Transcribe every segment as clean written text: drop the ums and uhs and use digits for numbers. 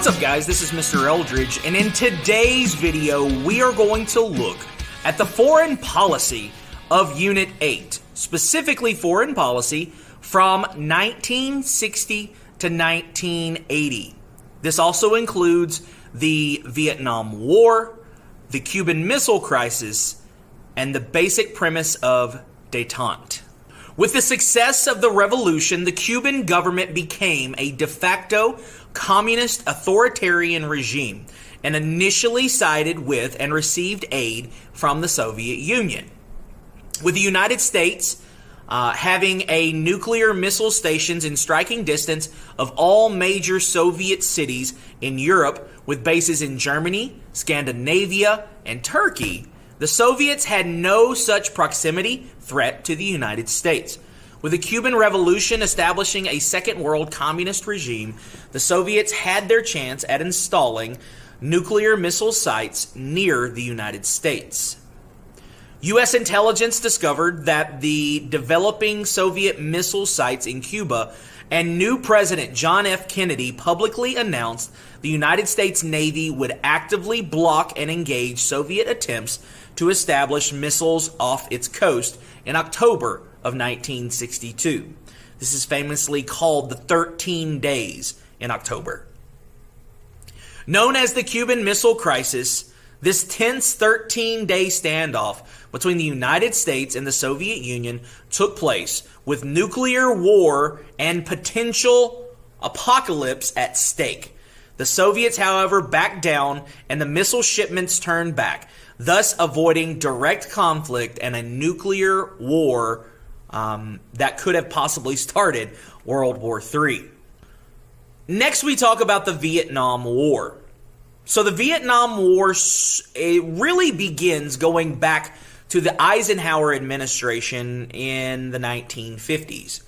What's up, guys? This is Mr. Eldridge, and in today's video, we are going to look at the foreign policy of Unit 8, specifically foreign policy from 1960 to 1980. This also includes the Vietnam War, the Cuban Missile Crisis, and the basic premise of détente. With the success of the revolution, the Cuban government became a de facto communist authoritarian regime and initially sided with and received aid from the Soviet Union. With the United States having a nuclear missile stations in striking distance of all major Soviet cities in Europe with bases in Germany, Scandinavia, and Turkey, the Soviets had no such proximity threat to the United States. With the Cuban Revolution establishing a second world communist regime, the Soviets had their chance at installing nuclear missile sites near the United States. U.S. intelligence discovered that the developing Soviet missile sites in Cuba, and new President John F. Kennedy publicly announced the United States Navy would actively block and engage Soviet attempts to establish missiles off its coast in October of 1962. This is famously called the 13 Days in October. Known as the Cuban Missile Crisis, this tense 13-day standoff between the United States and the Soviet Union took place with nuclear war and potential apocalypse at stake. The Soviets, however, backed down and the missile shipments turned back, thus avoiding direct conflict and a nuclear war that could have possibly started World War III. Next, we talk about the Vietnam War. So the Vietnam War it really begins going back to the Eisenhower administration in the 1950s.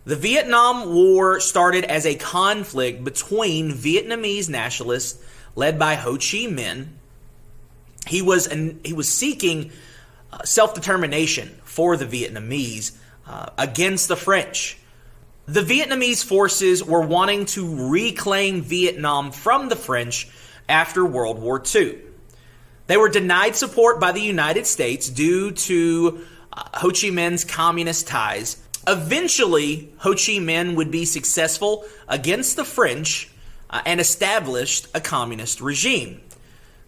The Vietnam War started as a conflict between Vietnamese nationalists led by Ho Chi Minh. He was seeking self-determination for the Vietnamese against the French. The Vietnamese forces were wanting to reclaim Vietnam from the French after World War II. They were denied support by the United States due to Ho Chi Minh's communist ties. Eventually, Ho Chi Minh would be successful against the French and established a communist regime.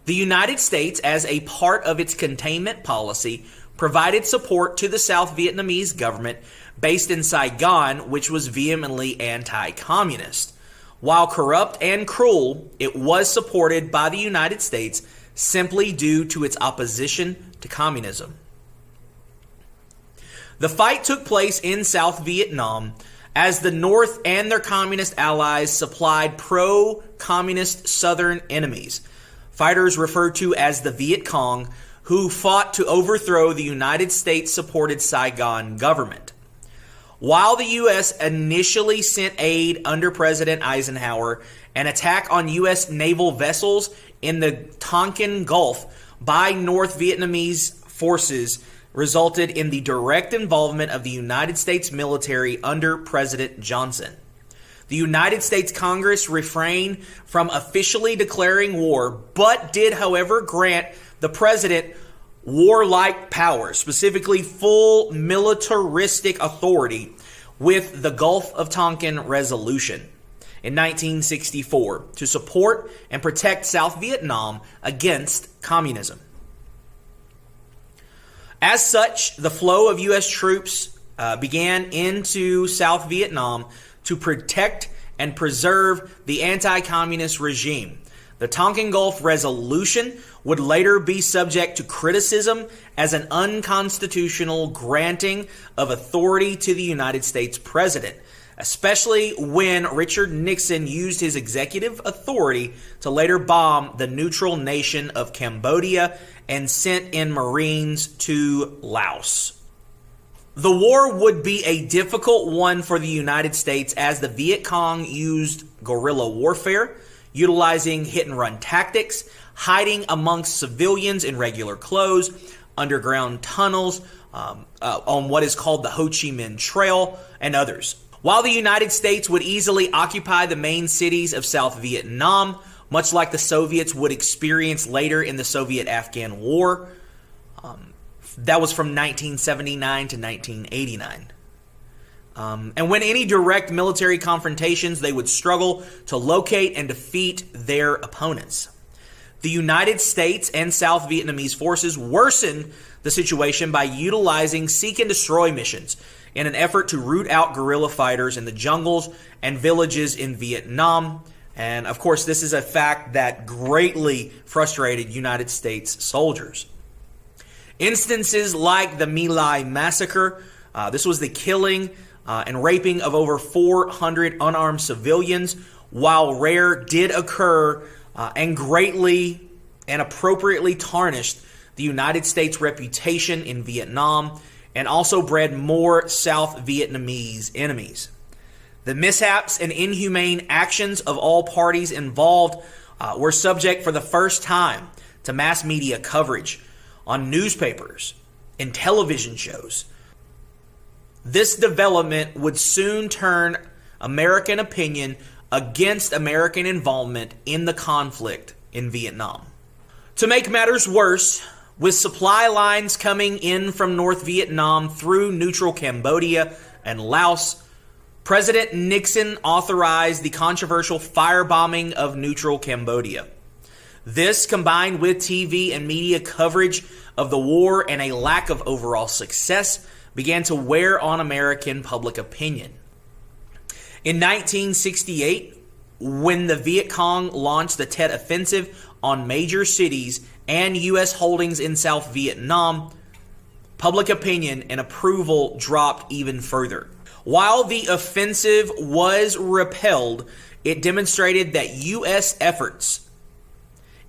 The United States, as a part of its containment policy, provided support to the South Vietnamese government based in Saigon, which was vehemently anti-communist. While corrupt and cruel, it was supported by the United States simply due to its opposition to communism. The fight took place in South Vietnam as the North and their communist allies supplied pro-communist Southern enemies, fighters referred to as the Viet Cong, who fought to overthrow the United States-supported Saigon government. While the U.S. initially sent aid under President Eisenhower, an attack on U.S. naval vessels in the Tonkin Gulf by North Vietnamese forces resulted in the direct involvement of the United States military under President Johnson. The United States Congress refrained from officially declaring war, but did, however, grant the president warlike powers, specifically full militaristic authority, with the Gulf of Tonkin Resolution in 1964 to support and protect South Vietnam against communism. As such, the flow of U.S. troops began into South Vietnam to protect and preserve the anti-communist regime. The Tonkin Gulf Resolution would later be subject to criticism as an unconstitutional granting of authority to the United States president, especially when Richard Nixon used his executive authority to later bomb the neutral nation of Cambodia and sent in Marines to Laos. The war would be a difficult one for the United States as the Viet Cong used guerrilla warfare, utilizing hit-and-run tactics, hiding amongst civilians in regular clothes, underground tunnels, on what is called the Ho Chi Minh Trail, and others. While the United States would easily occupy the main cities of South Vietnam, much like the Soviets would experience later in the Soviet-Afghan War, that was from 1979 to 1989. And when any direct military confrontations, they would struggle to locate and defeat their opponents. The United States and South Vietnamese forces worsened the situation by utilizing seek and destroy missions in an effort to root out guerrilla fighters in the jungles and villages in Vietnam. And of course, this is a fact that greatly frustrated United States soldiers. Instances like the My Lai massacre, this was the killing and raping of over 400 unarmed civilians, while rare, did occur and greatly and appropriately tarnished the United States' reputation in Vietnam and also bred more South Vietnamese enemies. The mishaps and inhumane actions of all parties involved were subject for the first time to mass media coverage on newspapers and television shows. This development would soon turn American opinion against American involvement in the conflict in Vietnam. To make matters worse, with supply lines coming in from North Vietnam through neutral Cambodia and Laos, President Nixon authorized the controversial firebombing of neutral Cambodia. This, combined with TV and media coverage of the war and a lack of overall success, began to wear on American public opinion. In 1968, when the Viet Cong launched the Tet Offensive on major cities and U.S. holdings in South Vietnam, public opinion and approval dropped even further. While the offensive was repelled, it demonstrated that U.S. efforts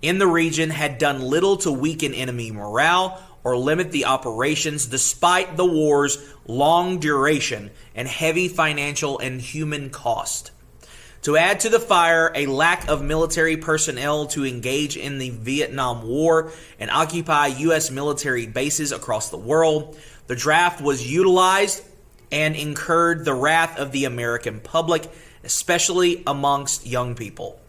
in the region had done little to weaken enemy morale or limit the operations despite the war's long duration and heavy financial and human cost. To add to the fire, a lack of military personnel to engage in the Vietnam War and occupy U.S. military bases across the world, the draft was utilized and incurred the wrath of the American public, especially amongst young people.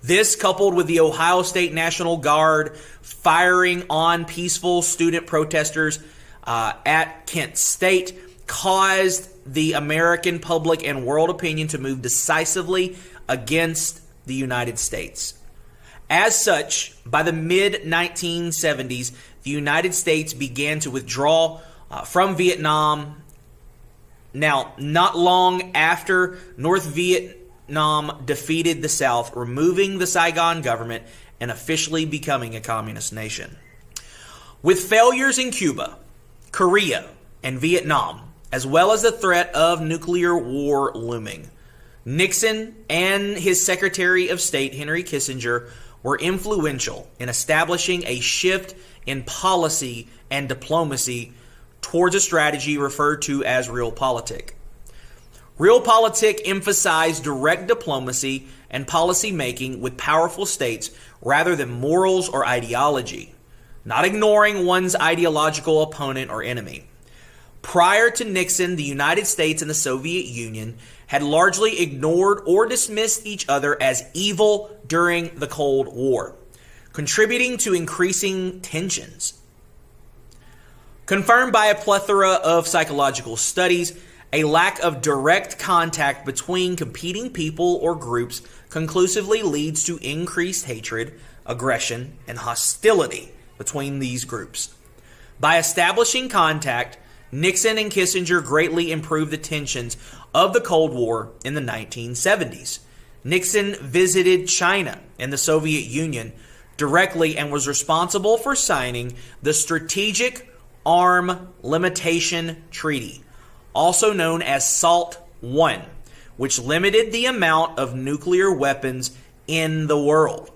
This, coupled with the Ohio State National Guard firing on peaceful student protesters at Kent State, caused the American public and world opinion to move decisively against the United States. As such, by the mid-1970s, the United States began to withdraw from Vietnam. Now, not long after North Vietnam defeated the South, removing the Saigon government and officially becoming a communist nation. With failures in Cuba, Korea, and Vietnam, as well as the threat of nuclear war looming, Nixon and his Secretary of State, Henry Kissinger, were influential in establishing a shift in policy and diplomacy towards a strategy referred to as realpolitik. Realpolitik emphasized direct diplomacy and policy making with powerful states rather than morals or ideology, not ignoring one's ideological opponent or enemy. Prior to Nixon, the United States and the Soviet Union had largely ignored or dismissed each other as evil during the Cold War, contributing to increasing tensions. Confirmed by a plethora of psychological studies, a lack of direct contact between competing people or groups conclusively leads to increased hatred, aggression, and hostility between these groups. By establishing contact, Nixon and Kissinger greatly improved the tensions of the Cold War in the 1970s. Nixon visited China and the Soviet Union directly and was responsible for signing the Strategic Arm Limitation Treaty, also known as SALT I, which limited the amount of nuclear weapons in the world.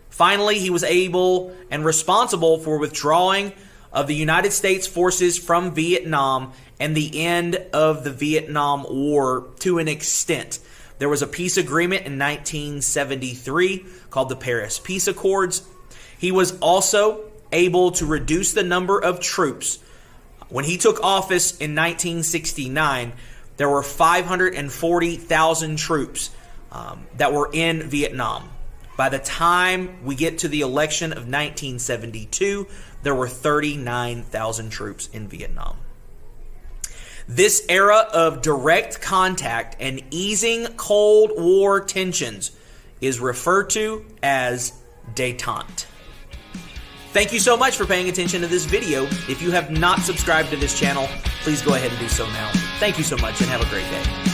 Finally, he was able and responsible for withdrawing of the United States forces from Vietnam and the end of the Vietnam War to an extent. There was a peace agreement in 1973 called the Paris Peace Accords. He was also able to reduce the number of troops when he took office in 1969 there were 540,000 troops that were in Vietnam. By the time we get to the election of 1972, there were 39,000 troops in Vietnam. This era of direct contact and easing Cold War tensions is referred to as détente. Thank you so much for paying attention to this video. If you have not subscribed to this channel, please go ahead and do so now. Thank you so much and have a great day.